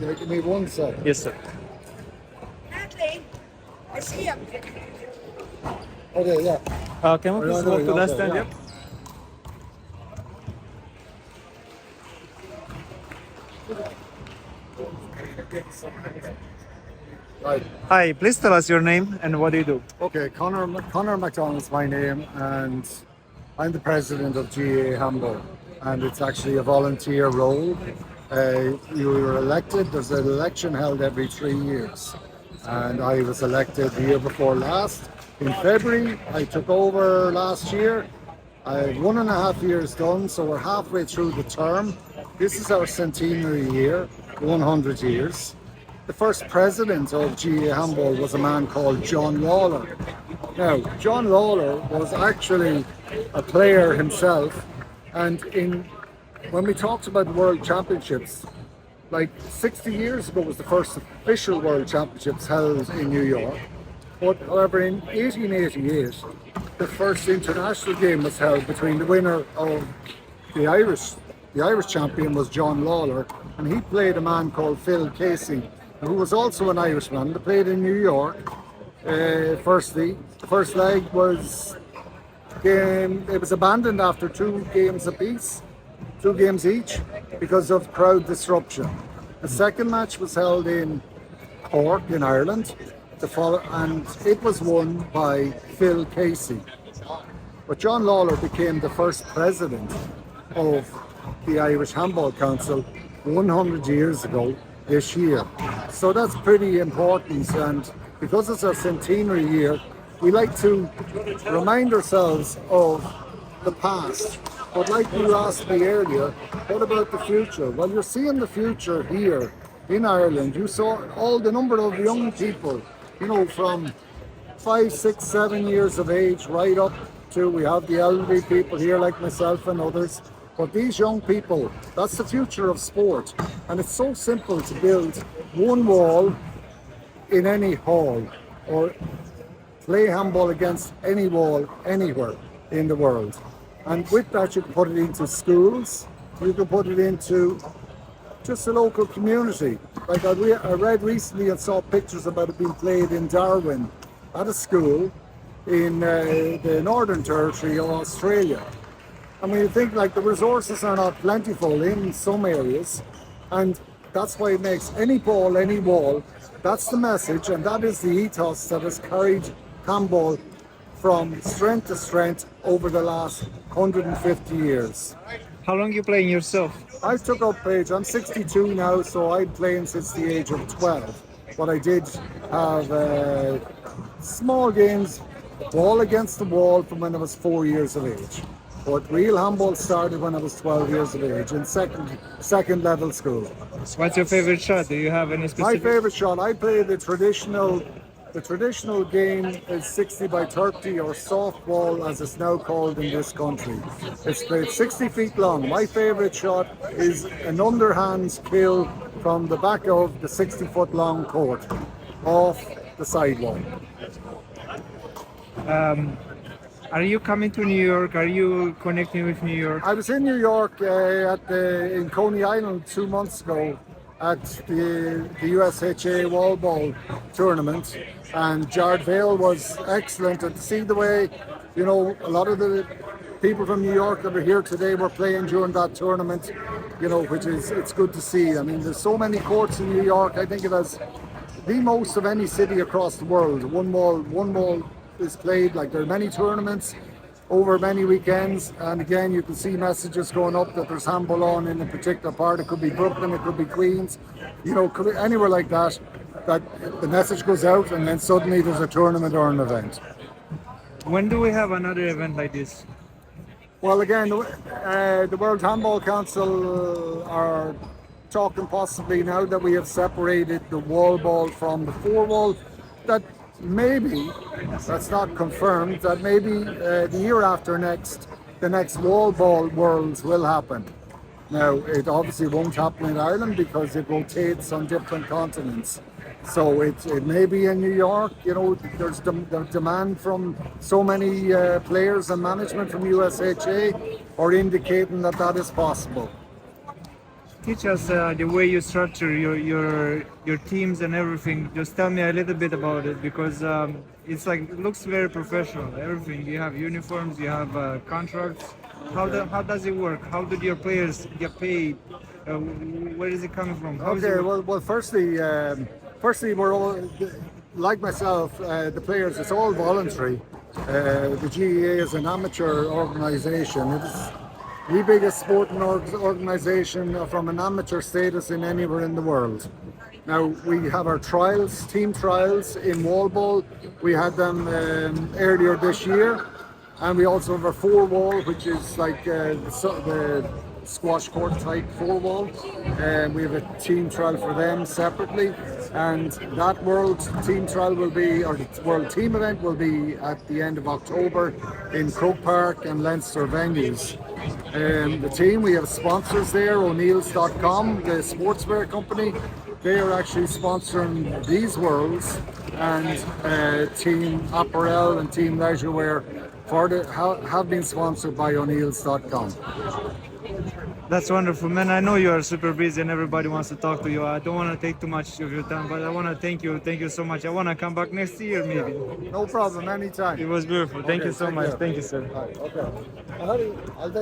Yeah, give me one second. Yes, sir. Natalie, I see him. Okay, yeah. Can we Oh, please no, walk no, to that okay, stand? yeah. Yep. Right. Hi, please tell us your name and what do you do? Okay, Connor McDonald's my name, and I'm the president of GA Handball, and it's actually a volunteer role. You were elected. There's an election held every 3 years, and I was elected the year before last. In February, I took over last year. I have 1.5 years done, so we're halfway through the term. This is our centenary year, 100 years. The first president of GA Handball was a man called John Lawler. Now, John Lawler was actually a player himself, and when we talked about the World Championships, like 60 years ago was the first official World Championships held in New York. But however, in 1888, the first international game was held between the winner of the Irish champion was John Lawler, and he played a man called Phil Casey, who was also an Irishman. They played in New York. Firstly, the first leg was it was abandoned after 2 games apiece, 2 games each, because of crowd disruption. The second match was held in Cork in Ireland, and it was won by Phil Casey. But John Lawler became the first president of the Irish Handball Council 100 years ago this year. So that's pretty important, and because it's our centenary year, we like to remind ourselves of the past. But like you asked me earlier, what about the future? Well, you're seeing the future here in Ireland. You saw all the number of young people, from 5, 6, 7 years of age right up to, we have the elderly people here like myself and others. But these young people, that's the future of sport. And it's so simple to build one wall in any hall or play handball against any wall anywhere in the world. And with that, you can put it into schools, you can put it into just a local community. Like I read recently and saw pictures about it being played in Darwin at a school in the Northern Territory of Australia. I mean, you think like the resources are not plentiful in some areas, and that's why it makes any ball, any wall. That's the message, and that is the ethos that has carried handball from strength to strength over the last 150 years. How long you playing yourself? I took up age, I'm 62 now, so I'm playing since the age of 12. But I did have small games, ball against the wall from when I was 4 years of age. But real handball started when I was 12 years of age in second level school. What's your favorite shot? Do you have any My specific? favorite shot, I play the traditional game is 60 by 30 or softball as it's now called in this country. It's played 60 feet long. My favorite shot is an underhand kill from the back of the 60-foot long court off the sidewall. Are you coming to New York? Are you connecting with New York? I was in New York in Coney Island 2 months ago at the USHA wall ball tournament, and Jared Vale was excellent. And to see the way, a lot of the people from New York that were here today were playing during that tournament, which it's good to see. I mean, there's so many courts in New York. I think it has the most of any city across the world. One wall is played. Like, there are many tournaments over many weekends, and again you can see messages going up that there's handball on in a particular part. It could be Brooklyn, it could be Queens, could be anywhere like that the message goes out, and then suddenly there's a tournament or an event. When do we have another event like this? Well, again, the World Handball Council are talking possibly, now that we have separated the wall ball from the four wall, that maybe, that's not confirmed, that maybe the year after next, the next wall ball worlds will happen. Now, it obviously won't happen in Ireland because it rotates on different continents. So it may be in New York. There's demand from so many players and management from USHA are indicating that is possible. teach us the way you structure your teams and everything. Just tell me a little bit about it because it's like it looks very professional. Everything you have uniforms, you have contracts. How does it work? How do your players get paid? Where is it coming from? How is it Okay, work? well, firstly, we're all like myself. The players, it's all voluntary. The GEA is an amateur organisation. It's the biggest sporting organisation from an amateur status in anywhere in the world. Now we have our trials, team trials in wall ball. We had them earlier this year, and we also have our four wall, which is like the squash court type four wall. And we have a team trial for them separately, and that world team trial will be, or the world team event will be at the end of October in Croke Park and Leinster venues. The team, we have sponsors there, O'Neills.com, the sportswear company. They are actually sponsoring these worlds, and Team Apparel and Team Leisure Wear have been sponsored by O'Neills.com. That's wonderful, man. I know you are super busy and everybody wants to talk to you. I don't want to take too much of your time, but I want to thank you. Thank you so much. I want to come back next year, maybe. No problem, anytime. It was beautiful. Thank you so take much. care. Thank you, sir. Right, okay. I'll take